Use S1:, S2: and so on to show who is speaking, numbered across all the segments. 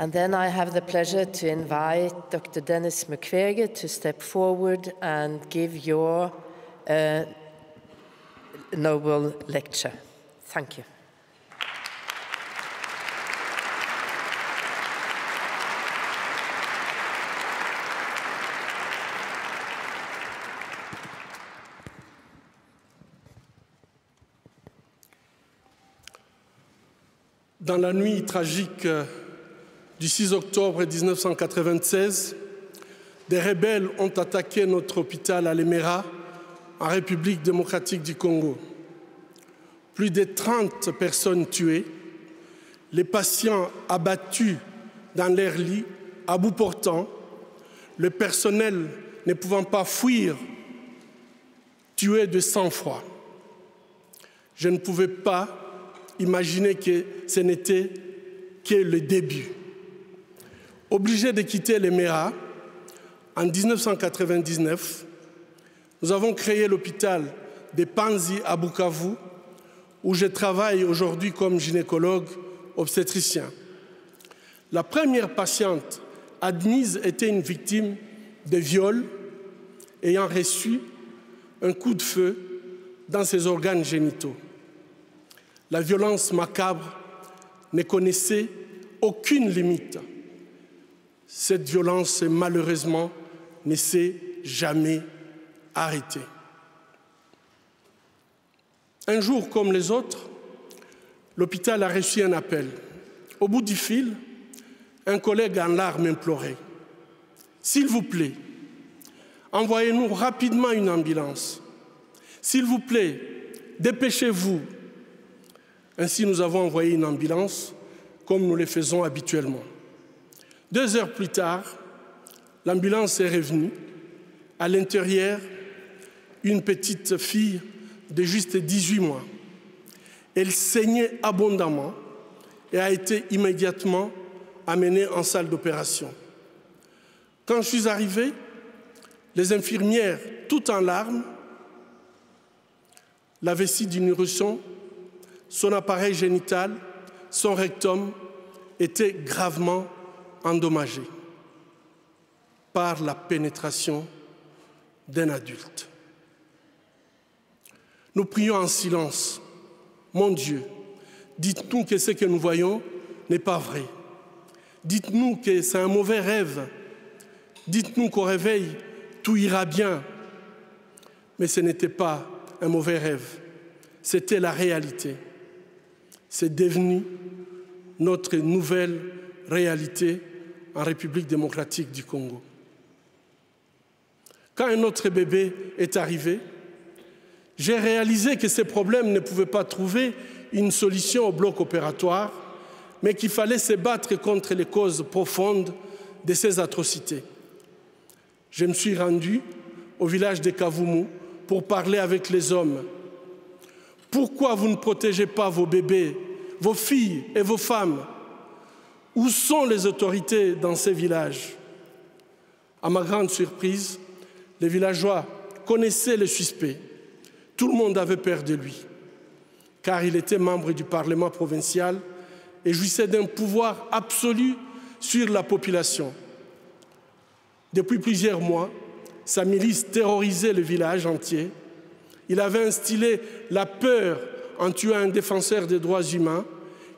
S1: And then I have the pleasure to invite Dr. Dennis Mukwege to step forward and give your Nobel lecture. Thank you.
S2: Dans la nuit tragique du 6 octobre 1996, des rebelles ont attaqué notre hôpital à Lemera, en République démocratique du Congo. Plus de 30 personnes tuées, les patients abattus dans leurs lits, à bout portant, le personnel ne pouvant pas fuir, tué de sang-froid. Je ne pouvais pas imaginer que ce n'était que le début. Obligés de quitter Lemera, en 1999, nous avons créé l'hôpital de Panzi à Bukavu, où je travaille aujourd'hui comme gynécologue obstétricien. La première patiente admise était une victime de viol ayant reçu un coup de feu dans ses organes génitaux. La violence macabre ne connaissait aucune limite. Cette violence, malheureusement, ne s'est jamais arrêtée. Un jour comme les autres, l'hôpital a reçu un appel. Au bout du fil, un collègue en larmes implorait « S'il vous plaît, envoyez-nous rapidement une ambulance. S'il vous plaît, dépêchez-vous. » Ainsi, nous avons envoyé une ambulance, comme nous le faisons habituellement. 2 heures plus tard, l'ambulance est revenue. À l'intérieur, une petite fille de juste 18 mois. Elle saignait abondamment et a été immédiatement amenée en salle d'opération. Quand je suis arrivé, les infirmières, toutes en larmes, la vessie du nourrisson, son appareil génital, son rectum étaient gravement endommagés par la pénétration d'un adulte. Nous prions en silence. Mon Dieu, dites-nous que ce que nous voyons n'est pas vrai. Dites-nous que c'est un mauvais rêve. Dites-nous qu'au réveil, tout ira bien. Mais ce n'était pas un mauvais rêve. C'était la réalité. C'est devenu notre nouvelle réalité en République démocratique du Congo. Quand un autre bébé est arrivé, j'ai réalisé que ces problèmes ne pouvaient pas trouver une solution au bloc opératoire, mais qu'il fallait se battre contre les causes profondes de ces atrocités. Je me suis rendu au village de Kavumu pour parler avec les hommes. Pourquoi vous ne protégez pas vos bébés, vos filles et vos femmes? Où sont les autorités dans ces villages? À ma grande surprise, les villageois connaissaient le suspect. Tout le monde avait peur de lui, car il était membre du Parlement provincial et jouissait d'un pouvoir absolu sur la population. Depuis plusieurs mois, sa milice terrorisait le village entier. Il avait instillé la peur en tuant un défenseur des droits humains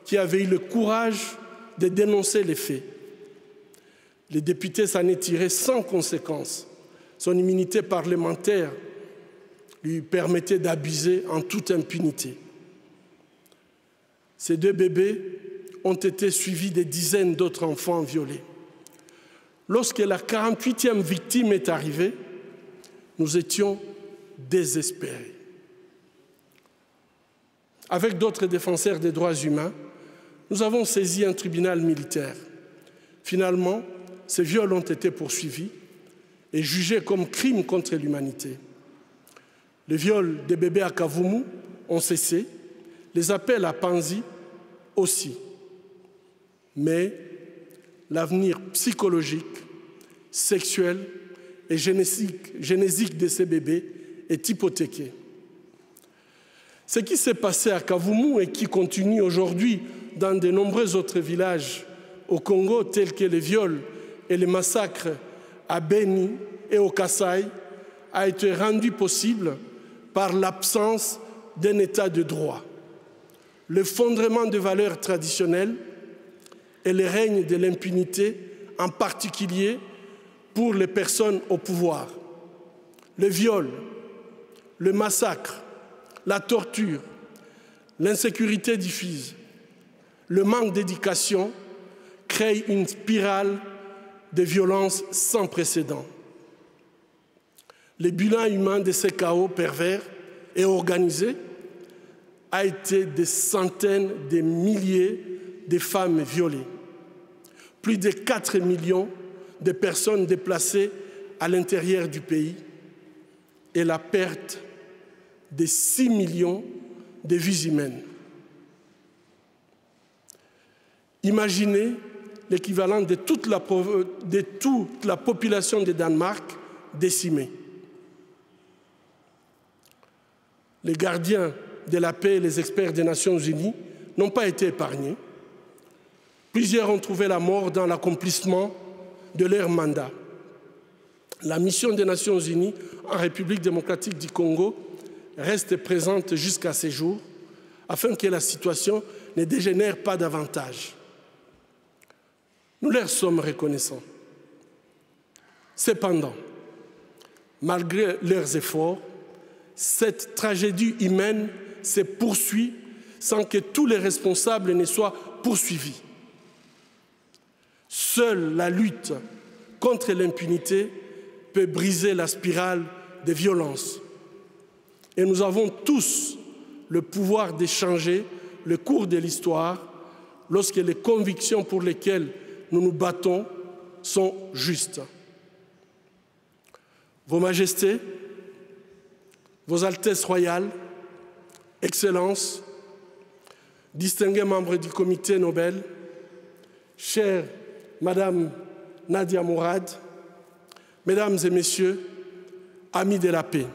S2: qui avait eu le courage de dénoncer les faits. Les députés s'en est tiré sans conséquence. Son immunité parlementaire lui permettait d'abuser en toute impunité. Ces 2 bébés ont été suivis de dizaines d'autres enfants violés. Lorsque la 48e victime est arrivée, nous étions désespérés. Avec d'autres défenseurs des droits humains, nous avons saisi un tribunal militaire. Finalement, ces viols ont été poursuivis et jugés comme crimes contre l'humanité. Les viols des bébés à Kavumu ont cessé, les appels à Panzi aussi. Mais l'avenir psychologique, sexuel et génésique de ces bébés est hypothéqué. Ce qui s'est passé à Kavumu et qui continue aujourd'hui dans de nombreux autres villages au Congo, tels que les viols et les massacres à Beni et au Kasaï, a été rendu possible par l'absence d'un état de droit, l'effondrement de valeurs traditionnelles et le règne de l'impunité, en particulier pour les personnes au pouvoir. Le viol, le massacre, la torture, l'insécurité diffuse, le manque d'éducation créent une spirale de violence sans précédent. Le bilan humain de ces chaos pervers et organisés a été des centaines de milliers de femmes violées, plus de 4 millions de personnes déplacées à l'intérieur du pays et la perte de 6 millions de vies humaines. Imaginez l'équivalent de toute la population de Danemark décimée. Les gardiens de la paix et les experts des Nations Unies n'ont pas été épargnés. Plusieurs ont trouvé la mort dans l'accomplissement de leur mandat. La mission des Nations Unies en République démocratique du Congo reste présente jusqu'à ces jours afin que la situation ne dégénère pas davantage. Nous leur sommes reconnaissants. Cependant, malgré leurs efforts, cette tragédie humaine se poursuit sans que tous les responsables ne soient poursuivis. Seule la lutte contre l'impunité peut briser la spirale de violence. Et nous avons tous le pouvoir de changer le cours de l'histoire lorsque les convictions pour lesquelles nous nous battons sont justes. Vos Majestés, Vos Altesses royales, Excellences, distingués membres du Comité Nobel, chère Madame Nadia Mourad, Mesdames et Messieurs, amis de la paix,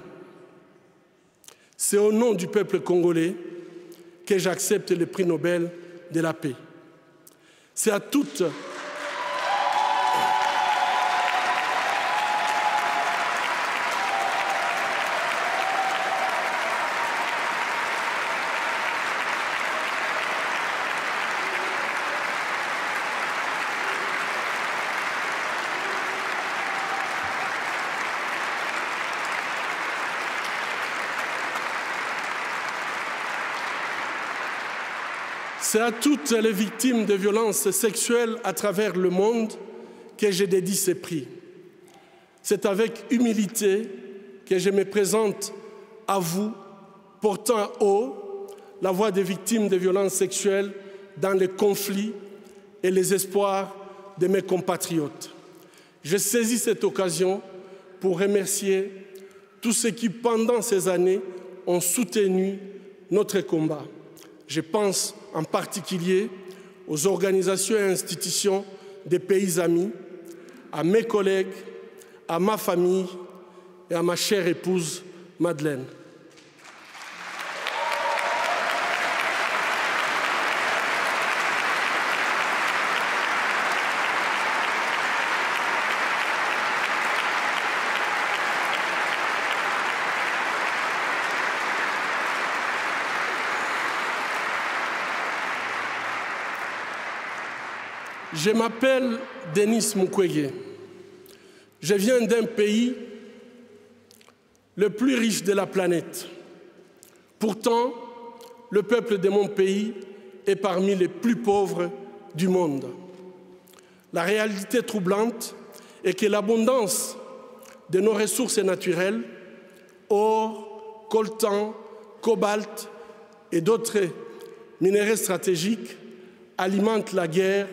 S2: c'est au nom du peuple congolais que j'accepte le prix Nobel de la paix. C'est à toutes les victimes de violences sexuelles à travers le monde que je dédie ces prix. C'est avec humilité que je me présente à vous, portant haut la voix des victimes de violences sexuelles dans les conflits et les espoirs de mes compatriotes. Je saisis cette occasion pour remercier tous ceux qui, pendant ces années, ont soutenu notre combat. Je pense en particulier aux organisations et institutions des pays amis, à mes collègues, à ma famille et à ma chère épouse Madeleine. Je m'appelle Denis Mukwege. Je viens d'un pays le plus riche de la planète. Pourtant, le peuple de mon pays est parmi les plus pauvres du monde. La réalité troublante est que l'abondance de nos ressources naturelles, or, coltan, cobalt et d'autres minéraux stratégiques, alimente la guerre,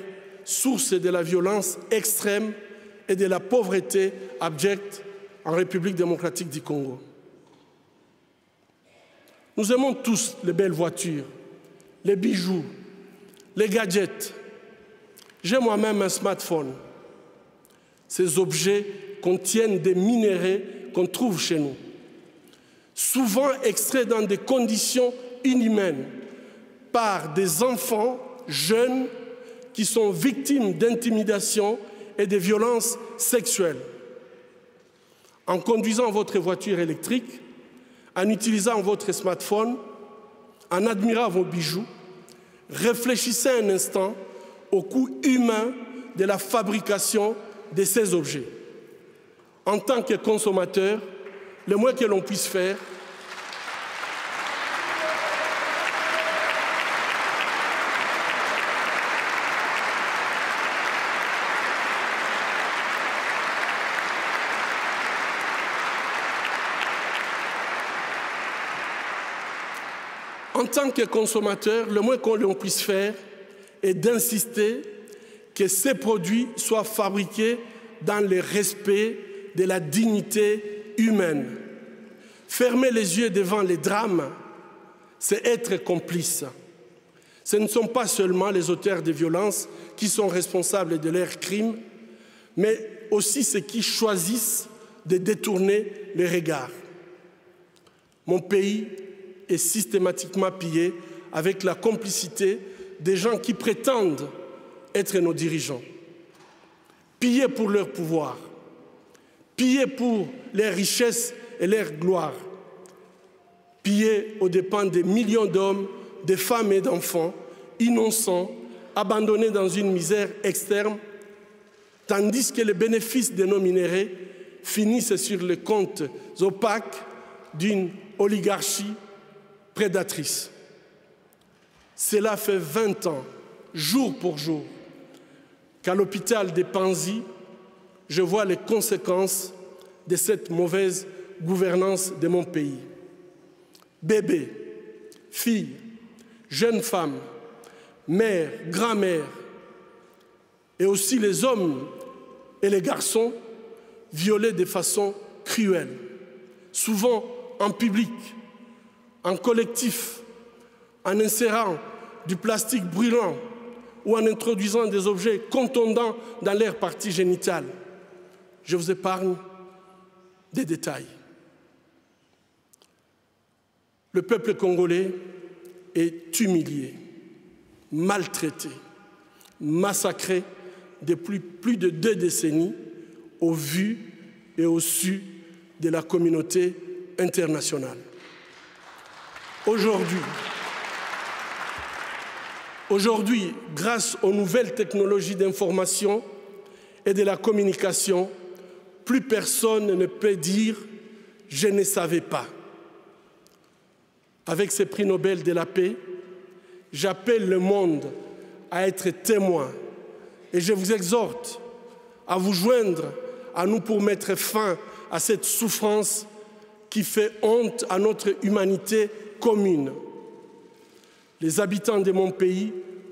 S2: source de la violence extrême et de la pauvreté abjecte en République démocratique du Congo. Nous aimons tous les belles voitures, les bijoux, les gadgets. J'ai moi-même un smartphone. Ces objets contiennent des minéraux qu'on trouve chez nous, souvent extraits dans des conditions inhumaines par des enfants jeunes qui sont victimes d'intimidation et de violences sexuelles. En conduisant votre voiture électrique, en utilisant votre smartphone, en admirant vos bijoux, réfléchissez un instant au coût humain de la fabrication de ces objets. En tant que consommateur, le moins que l'on puisse faire, le moins que l'on puisse faire est d'insister que ces produits soient fabriqués dans le respect de la dignité humaine. Fermer les yeux devant les drames, c'est être complice. Ce ne sont pas seulement les auteurs de violences qui sont responsables de leurs crimes, mais aussi ceux qui choisissent de détourner les regards. Mon pays est systématiquement pillé avec la complicité des gens qui prétendent être nos dirigeants. Pillés pour leur pouvoir, pillés pour leurs richesses et leur gloire, pillés aux dépens des millions d'hommes, de femmes et d'enfants innocents, abandonnés dans une misère externe, tandis que les bénéfices de nos minéraux finissent sur les comptes opaques d'une oligarchie prédatrice. Cela fait 20 ans, jour pour jour, qu'à l'hôpital de Panzi, je vois les conséquences de cette mauvaise gouvernance de mon pays. Bébés, filles, jeunes femmes, mères, grand-mères, et aussi les hommes et les garçons violés de façon cruelle, souvent en public, en collectif, en insérant du plastique brûlant ou en introduisant des objets contondants dans leurs parties génitales. Je vous épargne des détails. Le peuple congolais est humilié, maltraité, massacré depuis plus de 2 décennies au vu et au su de la communauté internationale. Aujourd'hui, grâce aux nouvelles technologies d'information et de la communication, plus personne ne peut dire « je ne savais pas ». Avec ces prix Nobel de la paix, j'appelle le monde à être témoin et je vous exhorte à vous joindre à nous pour mettre fin à cette souffrance qui fait honte à notre humanité commune. Les habitants de mon pays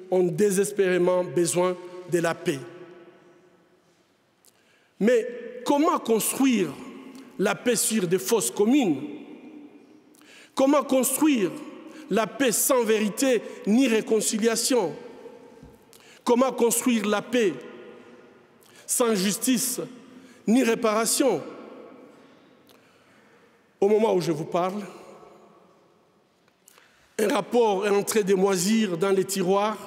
S2: ont désespérément besoin de la paix. Mais comment construire la paix sur des fausses communes? Comment construire la paix sans vérité ni réconciliation? Comment construire la paix sans justice ni réparation? Au moment où je vous parle, un rapport est en train de moisir dans les tiroirs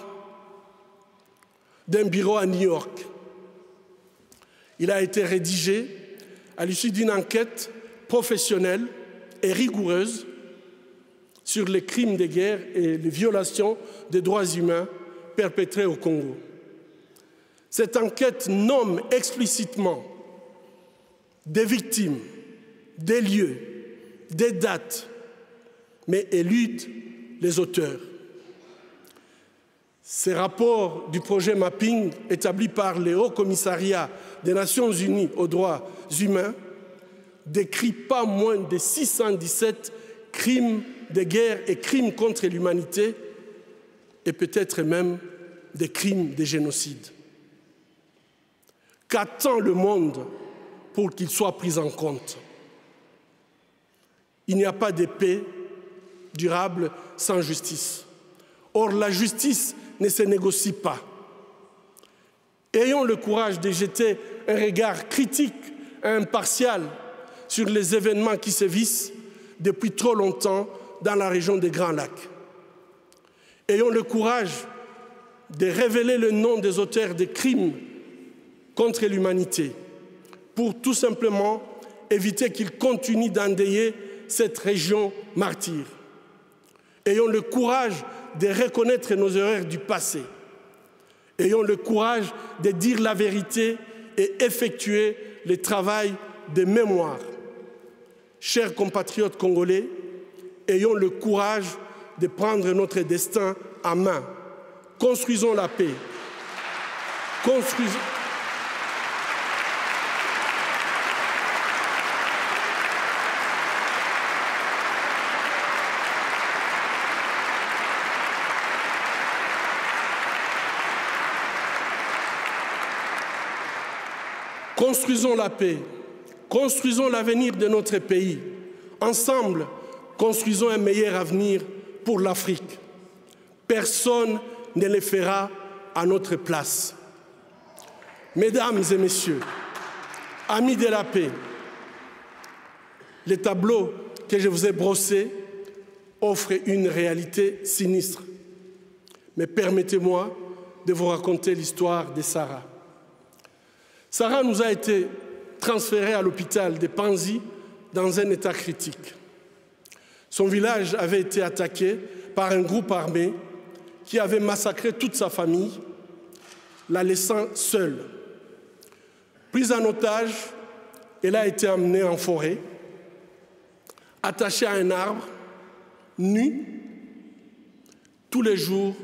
S2: d'un bureau à New York. Il a été rédigé à l'issue d'une enquête professionnelle et rigoureuse sur les crimes de guerre et les violations des droits humains perpétrés au Congo. Cette enquête nomme explicitement des victimes, des lieux, des dates, mais élude les auteurs. Ces rapports du projet Mapping, établi par le Haut Commissariat des Nations Unies aux droits humains, décrit pas moins de 617 crimes de guerre et crimes contre l'humanité, et peut-être même des crimes de génocide. Qu'attend le monde pour qu'il soit pris en compte? Il n'y a pas de paix durable sans justice. Or, la justice ne se négocie pas. Ayons le courage de jeter un regard critique et impartial sur les événements qui sévissent depuis trop longtemps dans la région des Grands Lacs. Ayons le courage de révéler le nom des auteurs des crimes contre l'humanité pour tout simplement éviter qu'ils continuent d'endeuiller cette région martyre. Ayons le courage de reconnaître nos erreurs du passé. Ayons le courage de dire la vérité et effectuer le travail de mémoire. Chers compatriotes congolais, ayons le courage de prendre notre destin en main. Construisons la paix. Construisons la paix, construisons l'avenir de notre pays. Ensemble, construisons un meilleur avenir pour l'Afrique. Personne ne le fera à notre place. Mesdames et messieurs, amis de la paix, le tableau que je vous ai brossé offre une réalité sinistre. Mais permettez-moi de vous raconter l'histoire de Sarah. Sarah nous a été transférée à l'hôpital de Panzi dans un état critique. Son village avait été attaqué par un groupe armé qui avait massacré toute sa famille, la laissant seule. Prise en otage, elle a été emmenée en forêt, attachée à un arbre, nue. Tous les jours,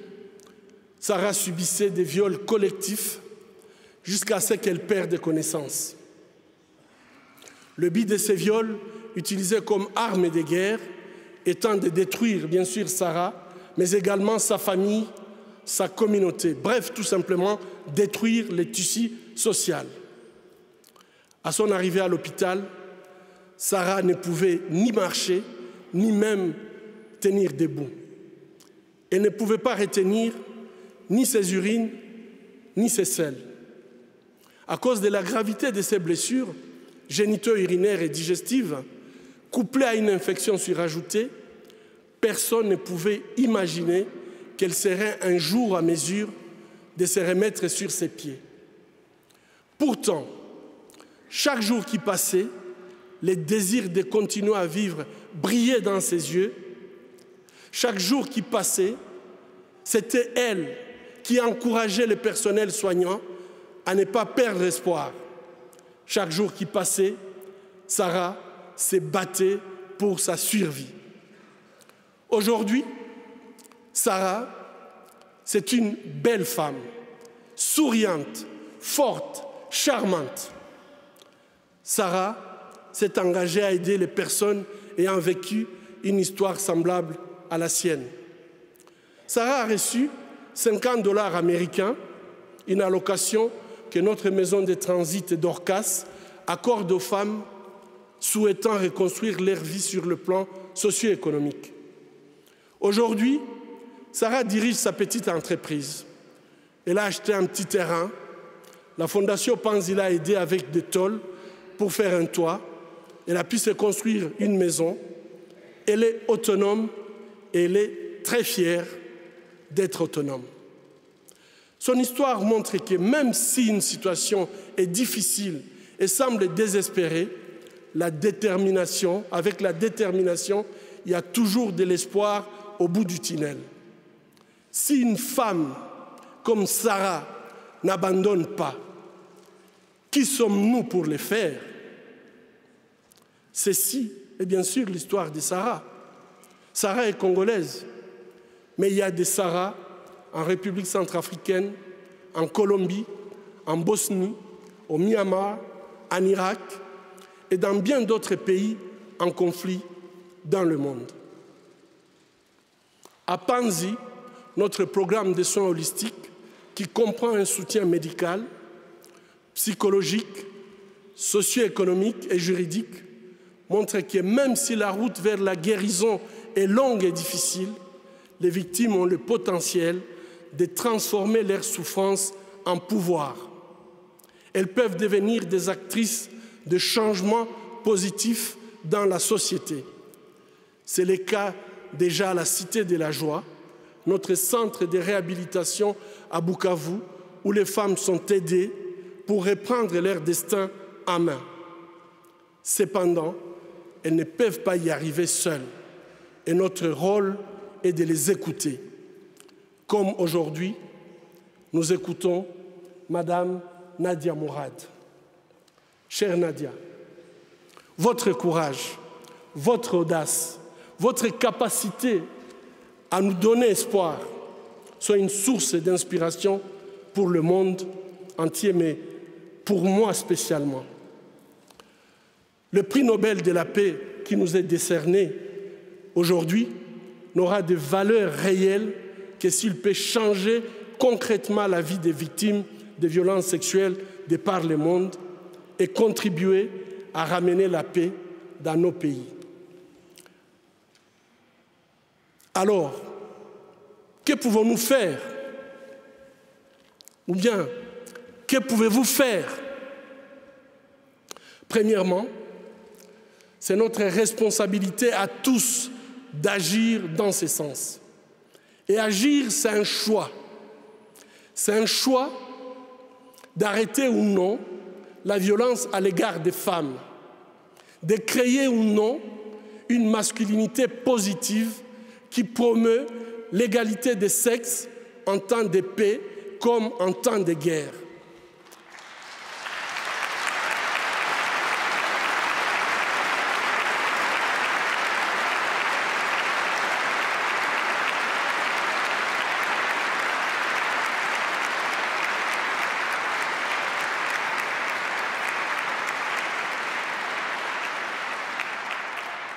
S2: Sarah subissait des viols collectifs jusqu'à ce qu'elle perde connaissance. Le but de ces viols, utilisés comme arme de guerre, étant de détruire, bien sûr, Sarah, mais également sa famille, sa communauté. Bref, tout simplement, détruire le tissu social. À son arrivée à l'hôpital, Sarah ne pouvait ni marcher, ni même tenir debout. Elle ne pouvait pas retenir ni ses urines, ni ses selles. À cause de la gravité de ses blessures, génito-urinaires et digestives, couplées à une infection surajoutée, personne ne pouvait imaginer qu'elle serait un jour à mesure de se remettre sur ses pieds. Pourtant, chaque jour qui passait, le désir de continuer à vivre brillait dans ses yeux. Chaque jour qui passait, c'était elle qui encourageait le personnel soignant à ne pas perdre espoir. Chaque jour qui passait, Sarah se battait pour sa survie. Aujourd'hui, Sarah, c'est une belle femme, souriante, forte, charmante. Sarah s'est engagée à aider les personnes ayant vécu une histoire semblable à la sienne. Sarah a reçu 50 $ américains, une allocation que notre maison de transit d'Orcas accorde aux femmes souhaitant reconstruire leur vie sur le plan socio-économique. Aujourd'hui, Sarah dirige sa petite entreprise. Elle a acheté un petit terrain. La Fondation Panzi l'a aidée avec des tôles pour faire un toit. Elle a pu se construire une maison. Elle est autonome et elle est très fière d'être autonome. Son histoire montre que même si une situation est difficile et semble désespérée, avec la détermination, il y a toujours de l'espoir au bout du tunnel. Si une femme comme Sarah n'abandonne pas, qui sommes-nous pour le faire? Ceci est bien sûr l'histoire de Sarah. Sarah est congolaise, mais il y a des Sarah en République centrafricaine, en Colombie, en Bosnie, au Myanmar, en Irak et dans bien d'autres pays en conflit dans le monde. À Panzi, notre programme de soins holistiques, qui comprend un soutien médical, psychologique, socio-économique et juridique, montre que même si la route vers la guérison est longue et difficile, les victimes ont le potentiel de transformer leur souffrance en pouvoir. Elles peuvent devenir des actrices de changements positifs dans la société. C'est le cas déjà à la Cité de la Joie, notre centre de réhabilitation à Bukavu, où les femmes sont aidées pour reprendre leur destin en main. Cependant, elles ne peuvent pas y arriver seules, et notre rôle est de les écouter. Comme aujourd'hui, nous écoutons Madame Nadia Mourad. Chère Nadia, votre courage, votre audace, votre capacité à nous donner espoir soit une source d'inspiration pour le monde entier, mais pour moi spécialement. Le prix Nobel de la paix qui nous est décerné aujourd'hui n'aura de valeur réelle que s'il peut changer concrètement la vie des victimes de violences sexuelles de par le monde et contribuer à ramener la paix dans nos pays. Alors, que pouvons-nous faire? Ou bien, que pouvez-vous faire? Premièrement, c'est notre responsabilité à tous d'agir dans ce sens. Et agir, c'est un choix. C'est un choix d'arrêter ou non la violence à l'égard des femmes, de créer ou non une masculinité positive qui promeut l'égalité des sexes en temps de paix comme en temps de guerre.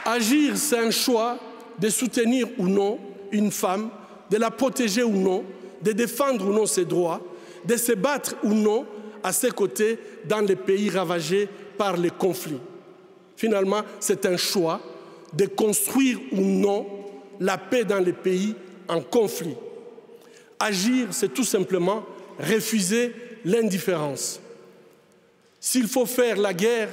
S2: Agir, c'est un choix de soutenir ou non une femme, de la protéger ou non, de défendre ou non ses droits, de se battre ou non à ses côtés dans les pays ravagés par les conflits. Finalement, c'est un choix de construire ou non la paix dans les pays en conflit. Agir, c'est tout simplement refuser l'indifférence. S'il faut faire la guerre,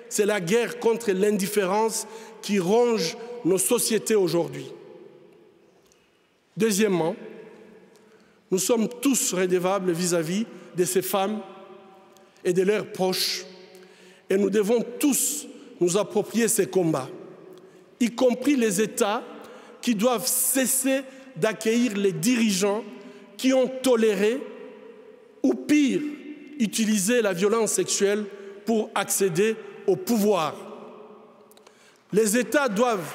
S2: c'est la guerre contre l'indifférence qui ronge nos sociétés aujourd'hui. Deuxièmement, nous sommes tous redevables vis-à-vis de ces femmes et de leurs proches, et nous devons tous nous approprier ces combats, y compris les États qui doivent cesser d'accueillir les dirigeants qui ont toléré, ou pire, utilisé la violence sexuelle pour accéder au pouvoir. Les États doivent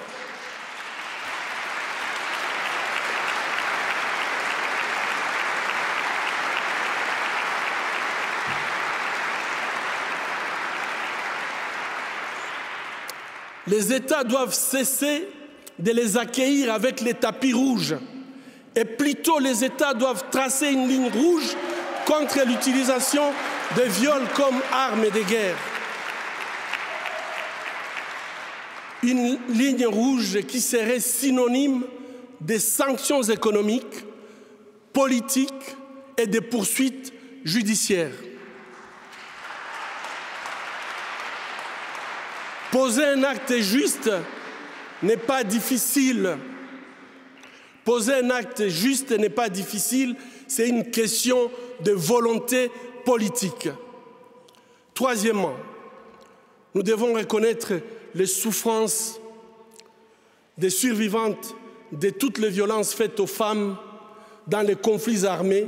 S2: cesser de les accueillir avec les tapis rouges. Et plutôt, les États doivent tracer une ligne rouge contre l'utilisation de viols comme armes de guerre. Une ligne rouge qui serait synonyme de sanctions économiques, politiques et de poursuites judiciaires. Poser un acte juste n'est pas difficile. Poser un acte juste n'est pas difficile, c'est une question de volonté politique. Troisièmement, nous devons reconnaître les souffrances des survivantes de toutes les violences faites aux femmes dans les conflits armés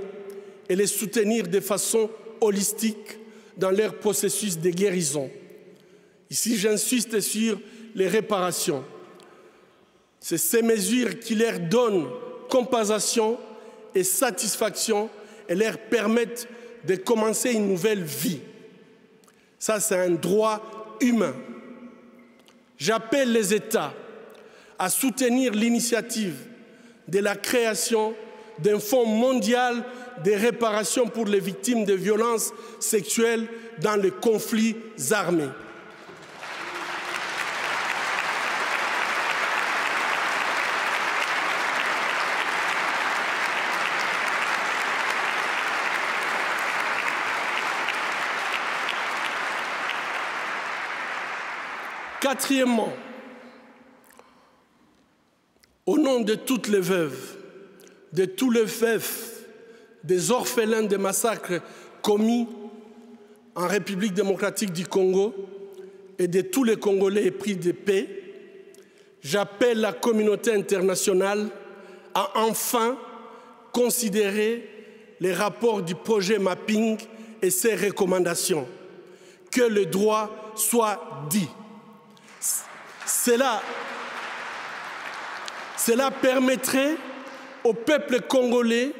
S2: et les soutenir de façon holistique dans leur processus de guérison. Ici, j'insiste sur les réparations. C'est ces mesures qui leur donnent compensation et satisfaction et leur permettent de commencer une nouvelle vie. Ça, c'est un droit humain. J'appelle les États à soutenir l'initiative de la création d'un fonds mondial de réparation pour les victimes de violences sexuelles dans les conflits armés. Quatrièmement, au nom de toutes les veuves, de tous les veufs, des orphelins des massacres commis en République démocratique du Congo et de tous les Congolais épris de paix, j'appelle la communauté internationale à enfin considérer les rapports du projet Mapping et ses recommandations. Que le droit soit dit. Cela permettrait au peuple congolais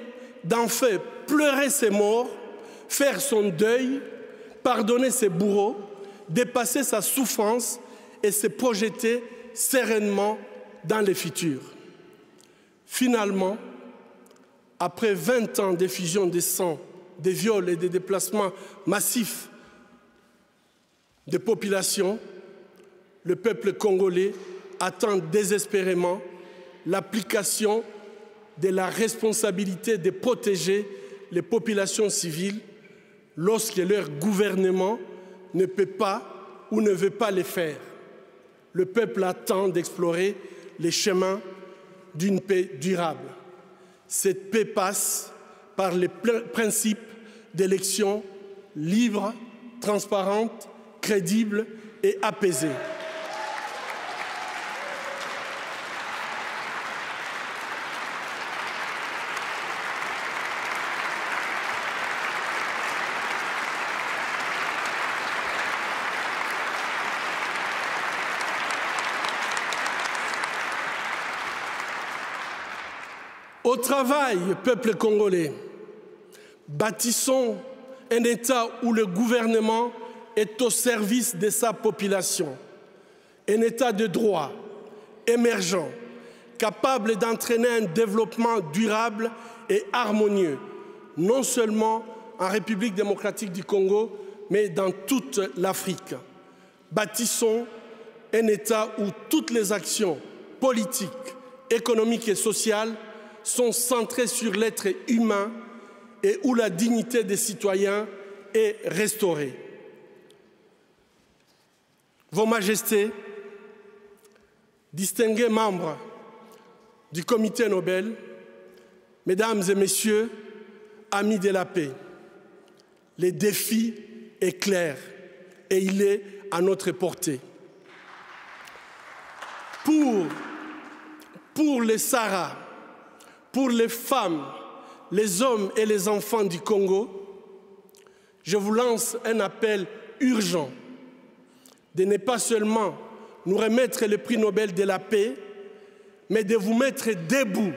S2: d'enfin pleurer ses morts, faire son deuil, pardonner ses bourreaux, dépasser sa souffrance et se projeter sereinement dans le futur. Finalement, après 20 ans d'effusion de sang, de viols et de déplacements massifs de populations, le peuple congolais attend désespérément l'application de la responsabilité de protéger les populations civiles lorsque leur gouvernement ne peut pas ou ne veut pas le faire. Le peuple attend d'explorer les chemins d'une paix durable. Cette paix passe par les principes d'élections libres, transparentes, crédibles et apaisées. Au travail, peuple congolais, bâtissons un État où le gouvernement est au service de sa population. Un État de droit, émergent, capable d'entraîner un développement durable et harmonieux, non seulement en République démocratique du Congo, mais dans toute l'Afrique. Bâtissons un État où toutes les actions politiques, économiques et sociales sont centrées sur l'être humain et où la dignité des citoyens est restaurée. Vos Majestés, distingués membres du Comité Nobel, Mesdames et Messieurs, amis de la paix, le défi est clair et il est à notre portée. Pour les Sahara, pour les femmes, les hommes et les enfants du Congo, je vous lance un appel urgent de ne pas seulement nous remettre le prix Nobel de la paix, mais de vous mettre debout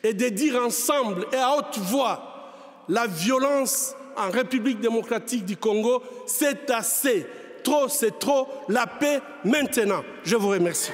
S2: et de dire ensemble et à haute voix, la violence en République démocratique du Congo, c'est assez, trop c'est trop, la paix maintenant. Je vous remercie.